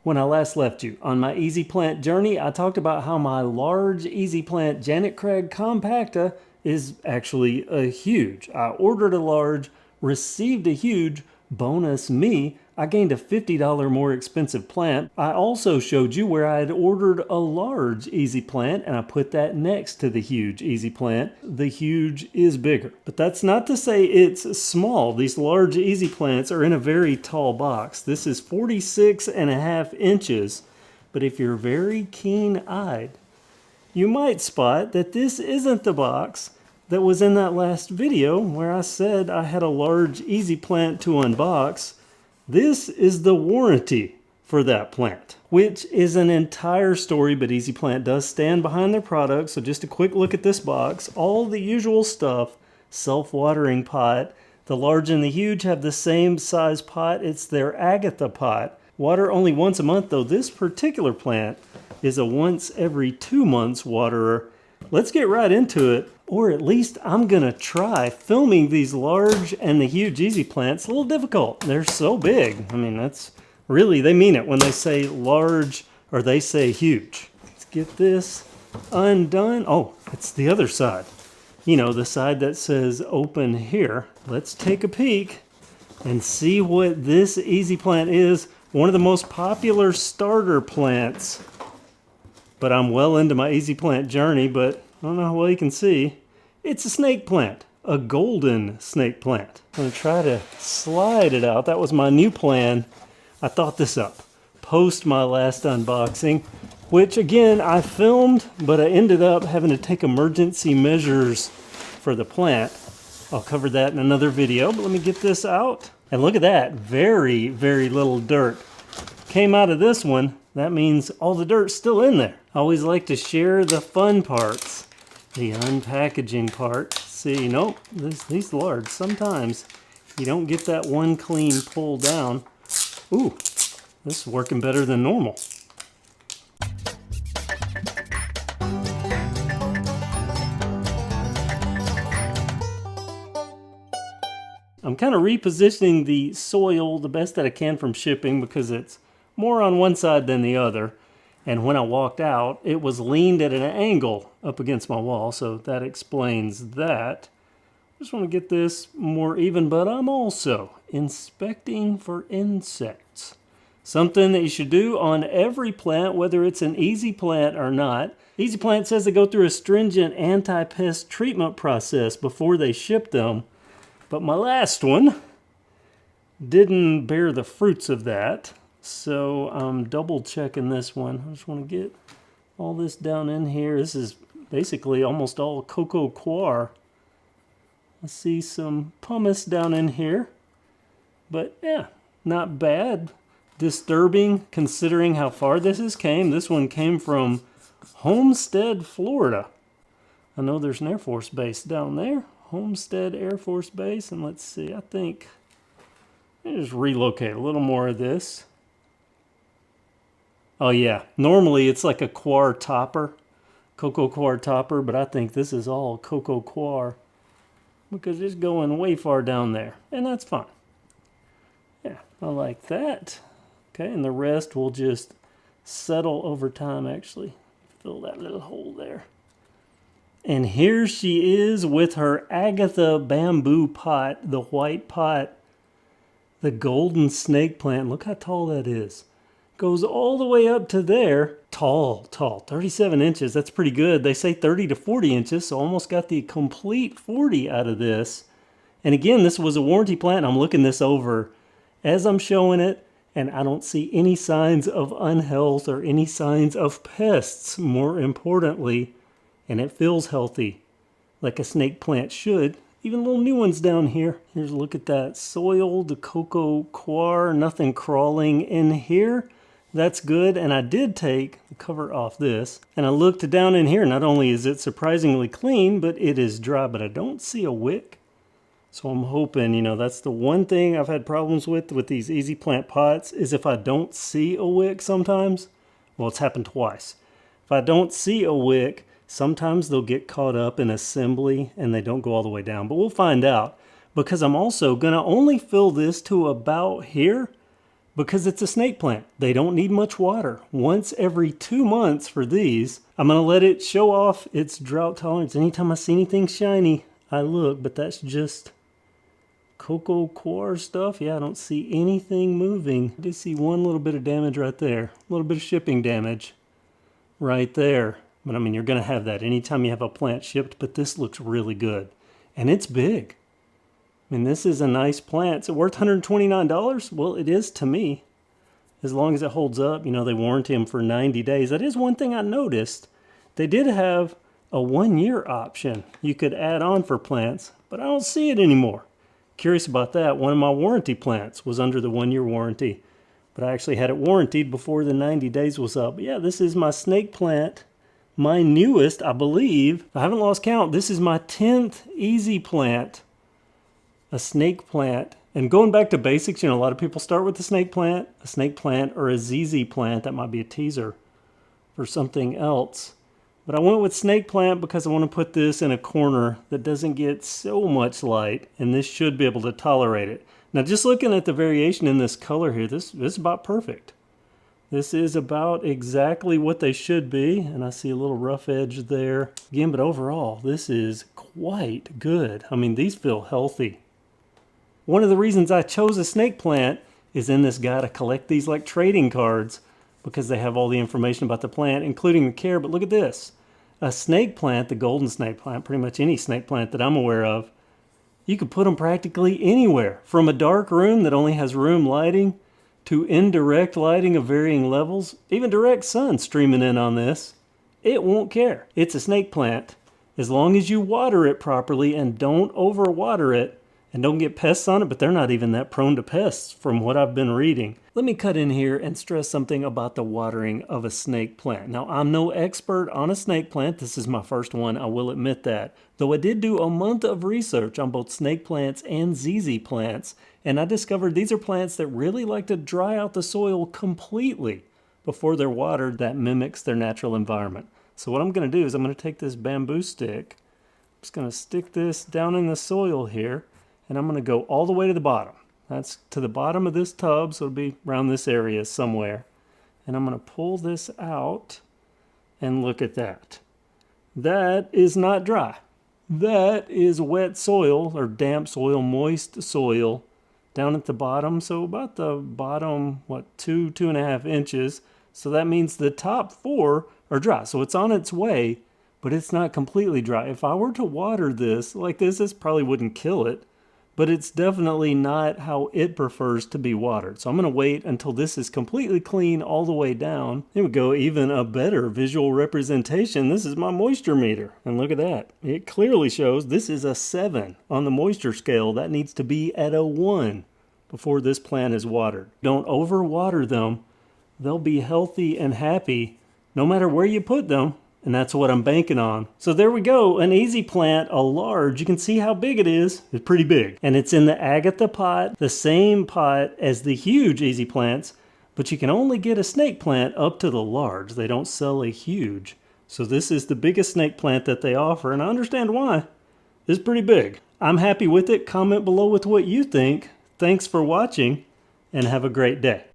When I last left you on my easyplant journey, I talked about how my large easyplant Janet Craig compacta is actually a huge. I ordered a large, received a huge, bonus me, I gained a $50 more expensive plant. I also showed you where I had ordered a large easy plant and I put that next to the huge easy plant. The huge is bigger, but that's not to say it's small. These large easy plants are in a very tall box. This is 46.5 inches, but if you're very keen-eyed, you might spot that this isn't the box that was in that last video where I said I had a large easy plant to unbox. This is the warranty for that plant, which is an entire story, but easyplant does stand behind their product. So just a quick look at this box. All the usual stuff, self-watering pot. The large and the huge have the same size pot. It's their Agatha pot. Water only once a month, though this particular plant is a once every 2 months waterer. Let's get right into it, or at least I'm gonna try. Filming these large and the huge easy plants a little difficult. They're so big. I mean, that's really, they mean it when they say large or they say huge. Let's get this undone. Oh, it's the other side. You know, the side that says open here. Let's take a peek and see what this easy plant is. One of the most popular starter plants. But I'm well into my easy plant journey, but I don't know how well you can see. It's a snake plant, a golden snake plant. I'm gonna try to slide it out. That was my new plan. I thought this up post my last unboxing, which again, I filmed, but I ended up having to take emergency measures for the plant. I'll cover that in another video, but let me get this out. And look at that, very, very little dirt came out of this one. That means all the dirt's still in there. I always like to share the fun parts, the unpackaging part. See, nope, these large, sometimes you don't get that one clean pull down. Ooh, this is working better than normal. I'm kind of repositioning the soil the best that I can from shipping because it's more on one side than the other. And when I walked out, it was leaned at an angle up against my wall, so that explains that. Just want to get this more even, but I'm also inspecting for insects. Something that you should do on every plant, whether it's an easy plant or not. Easyplant says they go through a stringent anti-pest treatment process before they ship them, but my last one didn't bear the fruits of that. So I'm double checking this one. I just want to get all this down in here. This is basically almost all cocoa coir. I see some pumice down in here, but yeah, not bad. Disturbing considering how far this came. This one came from Homestead, Florida. I know there's an Air Force base down there. Homestead Air Force Base, and let's see, I think I'll just relocate a little more of this. Oh yeah, normally it's like a coir topper, cocoa coir topper, but I think this is all cocoa coir because it's going way far down there, and that's fine. Yeah, I like that. Okay, and the rest will just settle over time, actually. Fill that little hole there. And here she is with her Agatha bamboo pot, the white pot, the golden snake plant. Look how tall that is. Goes all the way up to there. Tall, 37 inches. That's pretty good. They say 30 to 40 inches, so almost got the complete 40 out of this. And again, this was a warranty plant. I'm looking this over as I'm showing it, and I don't see any signs of unhealth or any signs of pests, more importantly. And it feels healthy, like a snake plant should. Even little new ones down here. Here's a look at that soil, the cocoa coir, nothing crawling in here. That's good, and I did take the cover off this, and I looked down in here. Not only is it surprisingly clean, but it is dry, but I don't see a wick. So I'm hoping, you know, that's the one thing I've had problems with these easy plant pots, is if I don't see a wick sometimes. Well, it's happened twice. If I don't see a wick, sometimes they'll get caught up in assembly and they don't go all the way down, but we'll find out, because I'm also gonna only fill this to about here, because it's a snake plant. They don't need much water. Once every 2 months for these, I'm gonna let it show off its drought tolerance. Anytime I see anything shiny, I look, but that's just cocoa coir stuff. Yeah, I don't see anything moving. I do see one little bit of damage right there. A little bit of shipping damage right there. But I mean, you're gonna have that anytime you have a plant shipped, but this looks really good. And it's big. I mean, this is a nice plant. Is it worth $129? Well, it is to me. As long as it holds up, you know, they warranty them for 90 days. That is one thing I noticed. They did have a 1-year option you could add on for plants, but I don't see it anymore. Curious about that. One of my warranty plants was under the 1-year warranty, but I actually had it warranted before the 90 days was up. But yeah, this is my snake plant. My newest, I believe. I haven't lost count. This is my 10th easy plant. A snake plant. And going back to basics, you know, a lot of people start with a snake plant, or a ZZ plant. That might be a teaser for something else. But I went with snake plant because I want to put this in a corner that doesn't get so much light, and this should be able to tolerate it. Now, just looking at the variation in this color here, this is about perfect. This is about exactly what they should be, and I see a little rough edge there. Again, but overall, this is quite good. I mean, these feel healthy. One of the reasons I chose a snake plant is in this guide. I collect these like trading cards because they have all the information about the plant, including the care. But look at this. A snake plant, the golden snake plant, pretty much any snake plant that I'm aware of, you could put them practically anywhere. From a dark room that only has room lighting to indirect lighting of varying levels, even direct sun streaming in on this. It won't care. It's a snake plant. As long as you water it properly and don't overwater it, and don't get pests on it, but they're not even that prone to pests from what I've been reading. Let me cut in here and stress something about the watering of a snake plant. Now, I'm no expert on a snake plant. This is my first one, I will admit that. Though I did do a month of research on both snake plants and ZZ plants, and I discovered these are plants that really like to dry out the soil completely before they're watered. That mimics their natural environment. So what I'm gonna do is I'm gonna take this bamboo stick, I'm just gonna stick this down in the soil here, and I'm going to go all the way to the bottom. That's to the bottom of this tub, so it'll be around this area somewhere. And I'm going to pull this out, and look at that. That is not dry. That is wet soil, or damp soil, moist soil, down at the bottom. So about the bottom, 2.5 inches. So that means the top 4 are dry. So it's on its way, but it's not completely dry. If I were to water this like this probably wouldn't kill it. But it's definitely not how it prefers to be watered. So I'm going to wait until this is completely clean all the way down. Here we go, even a better visual representation. This is my moisture meter. And look at that. It clearly shows this is a 7 on the moisture scale. That needs to be at a 1 before this plant is watered. Don't overwater them. They'll be healthy and happy no matter where you put them. And that's what I'm banking on. So there we go, an easy plant, a large. You can see how big it is. It's pretty big. And it's in the Agatha pot, the same pot as the huge easy plants, but you can only get a snake plant up to the large. They don't sell a huge. So this is the biggest snake plant that they offer, and I understand why. It's pretty big. I'm happy with it. Comment below with what you think. Thanks for watching, and have a great day.